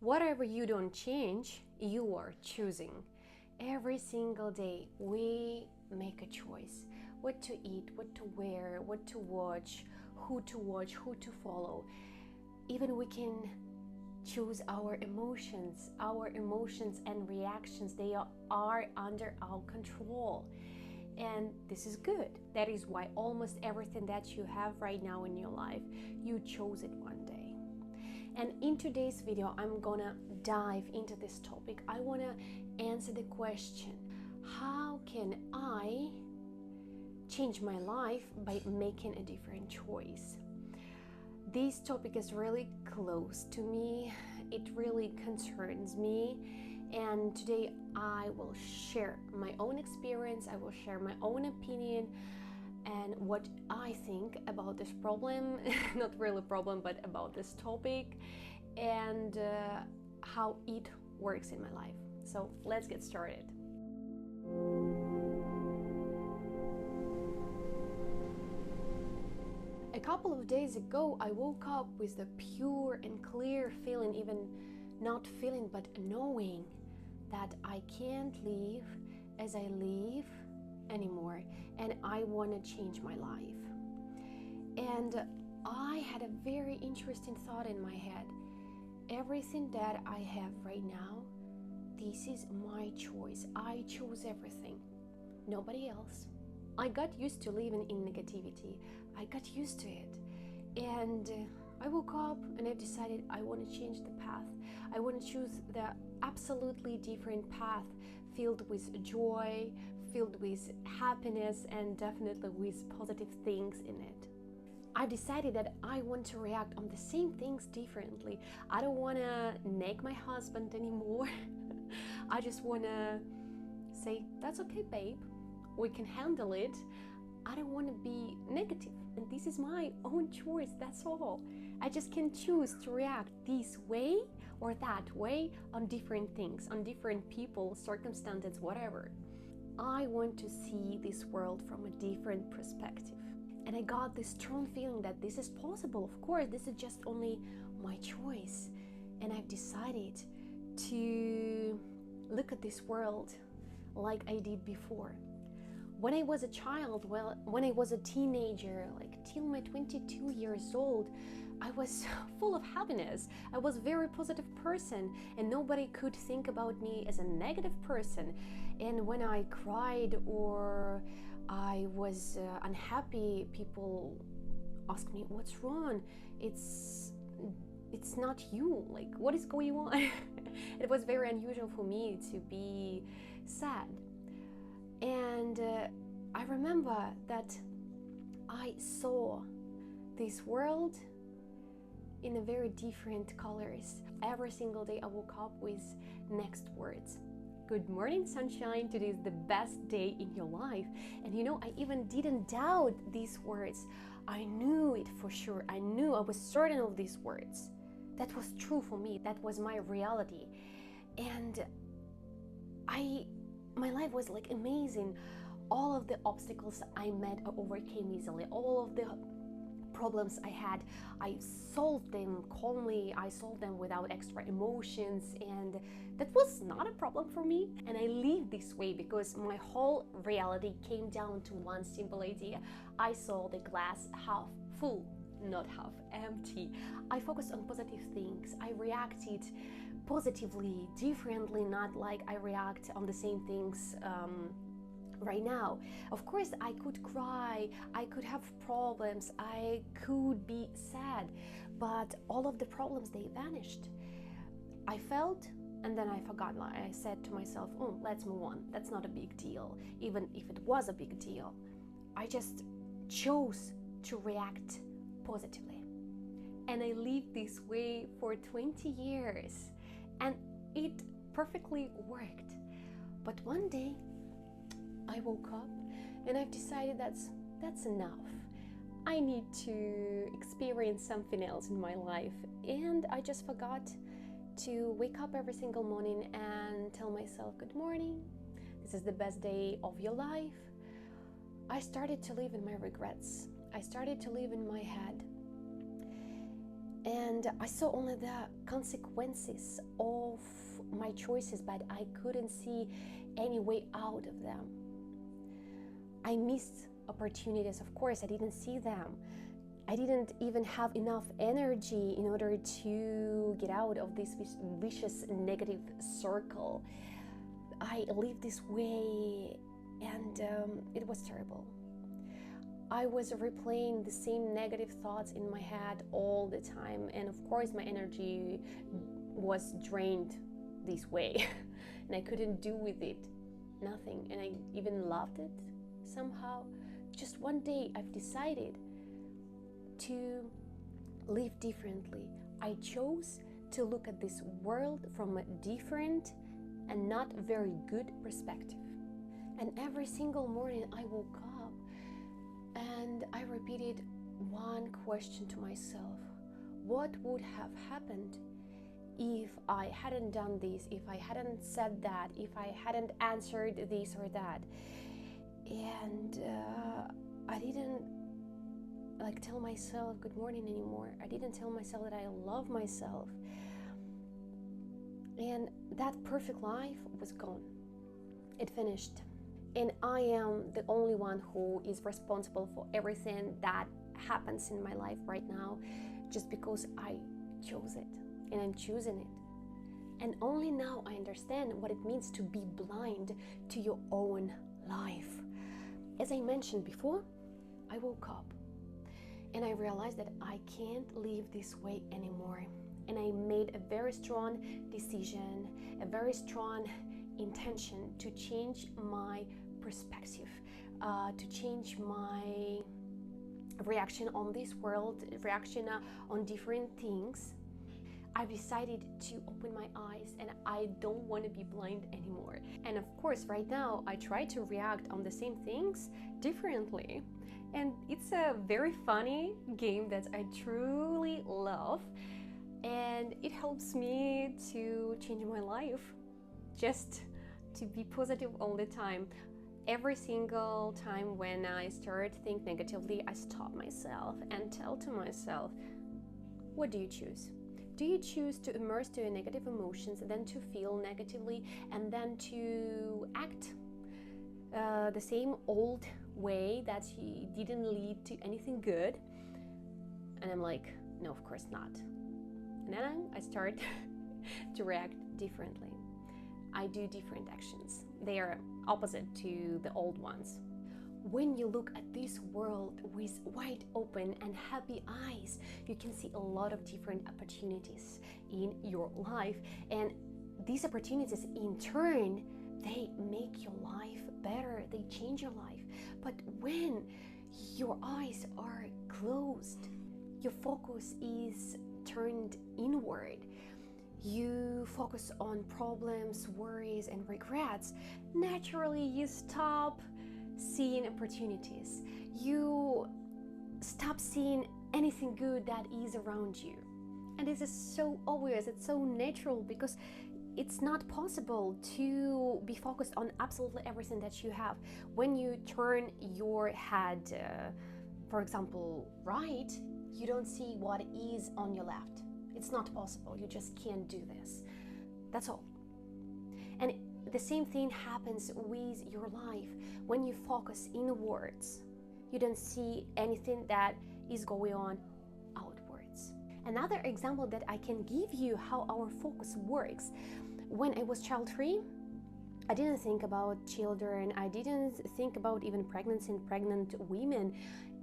Whatever you don't change, you are choosing. Every single day, we make a choice. What to eat, what to wear, what to watch, who to follow. Even we can choose our emotions. Our emotions and reactions, they are under our control. And this is good. That is why almost everything that you have right now in your life, you chose it one day. And in today's video, I'm gonna dive into this topic. I wanna answer the question, how can I change my life by making a different choice? This topic is really close to me. It really concerns me. And today I will share my own experience. I will share my own opinion and what I think about this problem, not really problem, but about this topic, and how it works in my life. So let's get started. A couple of days ago, I woke up with a pure and clear feeling, even not feeling, but knowing that I can't live as I live anymore, and I want to change my life. And I had a very interesting thought in my head. Everything that I have right now, this is my choice. I chose everything, nobody else. I got used to living in negativity. I got used to it. And I woke up and I decided I want to change the path. I want to choose the absolutely different path, filled with joy, filled with happiness, and definitely with positive things in it. I've decided that I want to react on the same things differently. I don't want to nag my husband anymore. I just want to say, that's okay, babe. We can handle it. I don't want to be negative. And this is my own choice, that's all. I just can choose to react this way or that way on different things, on different people, circumstances, whatever. I want to see this world from a different perspective. And I got this strong feeling that this is possible. Of course, this is just only my choice. And I've decided to look at this world like I did before. When I was a child, when I was a teenager, like till my 22 years old, I was full of happiness. I was a very positive person, and nobody could think about me as a negative person. And when I cried or I was unhappy, people asked me, what's wrong? It's not you, like what is going on? It was very unusual for me to be sad. And I remember that I saw this world in a very different colors. Every single day I woke up with next words. Good morning, sunshine. Today is the best day in your life. And you know, I even didn't doubt these words. I knew it for sure. I was certain of these words. That was true for me. That was my reality. And my life was like amazing. All of the obstacles I met, I overcame easily. All of the problems I had, I solved them calmly. I solved them without extra emotions, and that was not a problem for me. And I live this way because my whole reality came down to one simple idea. I saw the glass half full, not half empty. I focused on positive things. I reacted positively, differently, not like I react on the same things right now. Of course, I could cry, I could have problems, I could be sad, but all of the problems, they vanished. I felt, and then I forgot. I said to myself, oh, let's move on. That's not a big deal. Even if it was a big deal, I just chose to react positively. And I lived this way for 20 years. And it perfectly worked. But one day I woke up and I've decided that's enough. I need to experience something else in my life. And I just forgot to wake up every single morning and tell myself, good morning, this is the best day of your life. I started to live in my regrets. I started to live in my head. And I saw only the consequences of my choices, but I couldn't see any way out of them. I missed opportunities, of course, I didn't see them. I didn't even have enough energy in order to get out of this vicious negative circle. I lived this way, and it was terrible. I was replaying the same negative thoughts in my head all the time, and of course my energy was drained this way and I couldn't do with it nothing, and I even loved it somehow. Just one day I've decided to live differently. I chose to look at this world from a different and not very good perspective. And every single morning I woke up and I repeated one question to myself: what would have happened if I hadn't done this, if I hadn't said that, if I hadn't answered this or that? And I didn't tell myself good morning anymore. I didn't tell myself that I love myself. And that perfect life was gone. It finished. And I am the only one who is responsible for everything that happens in my life right now, just because I chose it and I'm choosing it. And only now I understand what it means to be blind to your own life. As I mentioned before, I woke up and I realized that I can't live this way anymore. And I made a very strong decision, a very strong intention to change my perspective, to change my reaction on this world, reaction on different things. I've decided to open my eyes and I don't want to be blind anymore. And of course, right now, I try to react on the same things differently. And it's a very funny game that I truly love. And it helps me to change my life, just to be positive all the time. Every single time when I start to think negatively, I stop myself and tell to myself, what do you choose? Do you choose to immerse to your negative emotions, and then to feel negatively, and then to act the same old way that didn't lead to anything good? And I'm like, no, of course not. And then I start to react differently. I do different actions. They are opposite to the old ones. When you look at this world with wide open and happy eyes, you can see a lot of different opportunities in your life. And these opportunities in turn, they make your life better, they change your life. But when your eyes are closed, your focus is turned inward, you focus on problems, worries, and regrets, naturally you stop seeing opportunities. You stop seeing anything good that is around you. And this is so obvious, it's so natural, because it's not possible to be focused on absolutely everything that you have. When you turn your head, for example, right, you don't see what is on your left. It's not possible. You just can't do this. That's all. And the same thing happens with your life. When you focus inwards, you don't see anything that is going on outwards. Another example that I can give you how our focus works. When I was child-free, I didn't think about children. I didn't think about even pregnancy and pregnant women.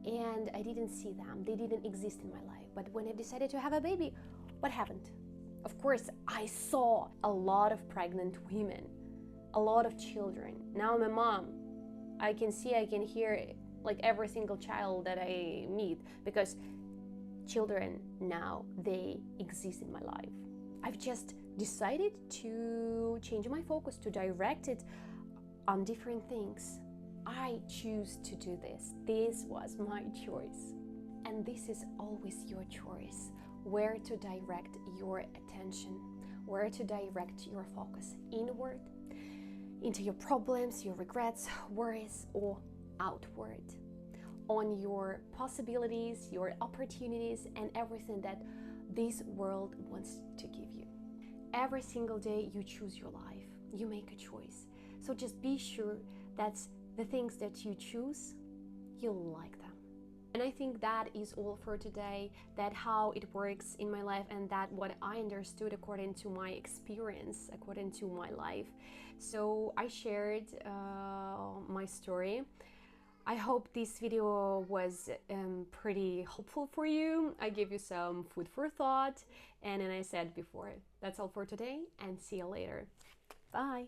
And I didn't see them. They didn't exist in my life. But when I decided to have a baby, what happened? Of course, I saw a lot of pregnant women, a lot of children. Now I'm a mom. I can see, I can hear every single child that I meet, because children now, they exist in my life. I've just decided to change my focus, to direct it on different things. I choose to do this. This was my choice. And this is always your choice, where to direct your attention, where to direct your focus, inward, into your problems, your regrets, worries, or outward, on your possibilities, your opportunities, and everything that this world wants to give you. Every single day you choose your life, you make a choice. So just be sure that the things that you choose, you'll like them. And I think that is all for today, that how it works in my life, and that what I understood according to my experience, according to my life. So I shared my story. I hope this video was pretty helpful for you. I gave you some food for thought, and then I said before, that's all for today, and see you later. Bye.